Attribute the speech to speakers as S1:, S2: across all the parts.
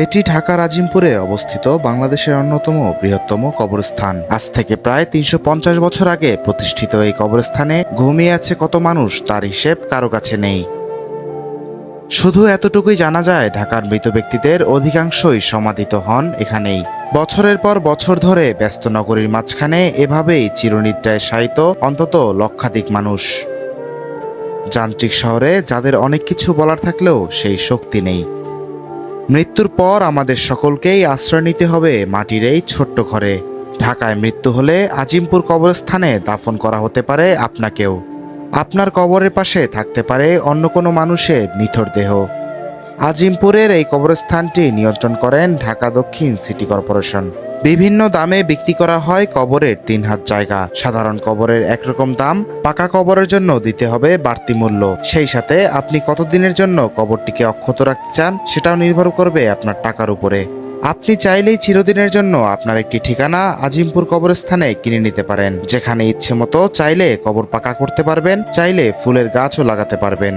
S1: এটি ঢাকার আজিমপুরে অবস্থিত বাংলাদেশের অন্যতম বৃহত্তম কবরস্থান। আজ থেকে প্রায় ৩৫০ বছর আগে প্রতিষ্ঠিত এই কবরস্থানে ঘুমিয়ে আছে কত মানুষ তার হিসেব কারো কাছে নেই। শুধু এতটুকুই জানা যায়, ঢাকার মৃত ব্যক্তিদের অধিকাংশই সমাধিত হন এখানেই। বছরের পর বছর ধরে ব্যস্ত নগরীর মাঝখানে এভাবেই চিরনিদ্রায় শায়িত অন্তত লক্ষাধিক মানুষ। যান্ত্রিক শহরে যাদের অনেক কিছু বলার থাকলেও সেই শক্তি নেই। মৃত্যুর পর আমাদের সকলকেই আশ্রয় নিতে হবে মাটির এই ছোট্ট ঘরে। ঢাকায় মৃত্যু হলে আজিমপুর কবরস্থানে দাফন করা হতে পারে আপনাকেও। আপনার কবরের পাশে থাকতে পারে অন্য কোনো মানুষের নিথর দেহ। আজিমপুরের এই কবরস্থানটি নিয়ন্ত্রণ করেন ঢাকা দক্ষিণ সিটি কর্পোরেশন। বিভিন্ন দামে বিক্রি করা হয় কবরের ৩ হাত জায়গা। সাধারণ কবরের একরকম দাম, পাকা কবরের জন্য দিতে হবে বাড়তি মূল্য। সেই সাথে আপনি কতদিনের জন্য কবরটিকে অক্ষত রাখতে চান সেটাও নির্ভর করবে আপনার টাকার উপরে। আপনি চাইলেই চিরদিনের জন্য আপনার একটি ঠিকানা আজিমপুর কবরস্থানে কিনে নিতে পারেন, যেখানে ইচ্ছে মতো চাইলে কবর পাকা করতে পারবেন, চাইলে ফুলের গাছও লাগাতে পারবেন।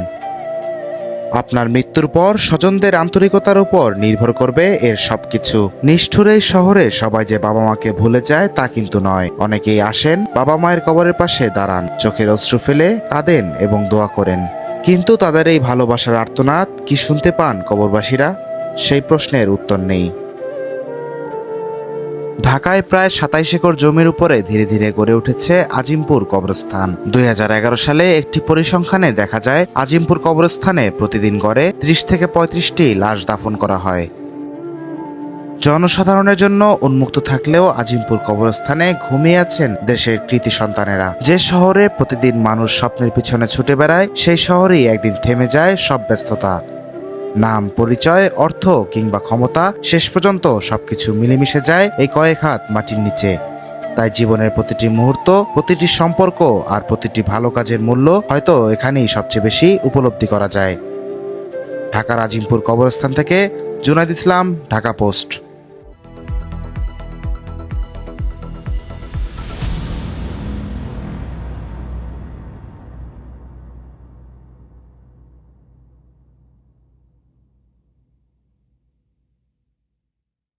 S1: আপনার মৃত্যুর পর স্বজনদের আন্তরিকতার উপর নির্ভর করবে এর সবকিছু। নিষ্ঠুর এই শহরে সবাই যে বাবা মাকে ভুলে যায় তা কিন্তু নয়। অনেকেই আসেন, বাবা মায়ের কবরের পাশে দাঁড়ান, চোখের অশ্রু ফেলে কাঁদেন এবং দোয়া করেন। কিন্তু তাদের এই ভালোবাসার আর্তনাদ কি শুনতে পান কবরবাসীরা? সেই প্রশ্নের উত্তর নেই। ঢাকায় প্রায় ২৭ একর জমির উপরে ধীরে ধীরে গড়ে উঠেছে আজিমপুর কবরস্থান। ২০১১ সালে একটি পরিসংখ্যানে দেখা যায়, আজিমপুর কবরস্থানে প্রতিদিন গড়ে ৩০ থেকে ৩৫টি লাশ দাফন করা হয়। জনসাধারণের জন্য উন্মুক্ত থাকলেও আজিমপুর কবরস্থানে ঘুমিয়ে আছেন দেশের কৃতি সন্তানেরা। যে শহরে প্রতিদিন মানুষ স্বপ্নের পিছনে ছুটে বেড়ায়, সেই শহরেই একদিন থেমে যায় সব ব্যস্ততা। নাম, পরিচয়, অর্থ কিংবা ক্ষমতা, শেষ পর্যন্ত সবকিছু মিলেমিশে যায় এই কয়েক হাত মাটির নিচে। তাই জীবনের প্রতিটি মুহূর্ত, প্রতিটি সম্পর্ক আর প্রতিটি ভালো কাজের মূল্য হয়তো এখানেই সবচেয়ে বেশি উপলব্ধি করা যায়। ঢাকার আজিমপুর কবরস্থান থেকে জুনায়েদ ইসলাম, ঢাকা পোস্ট।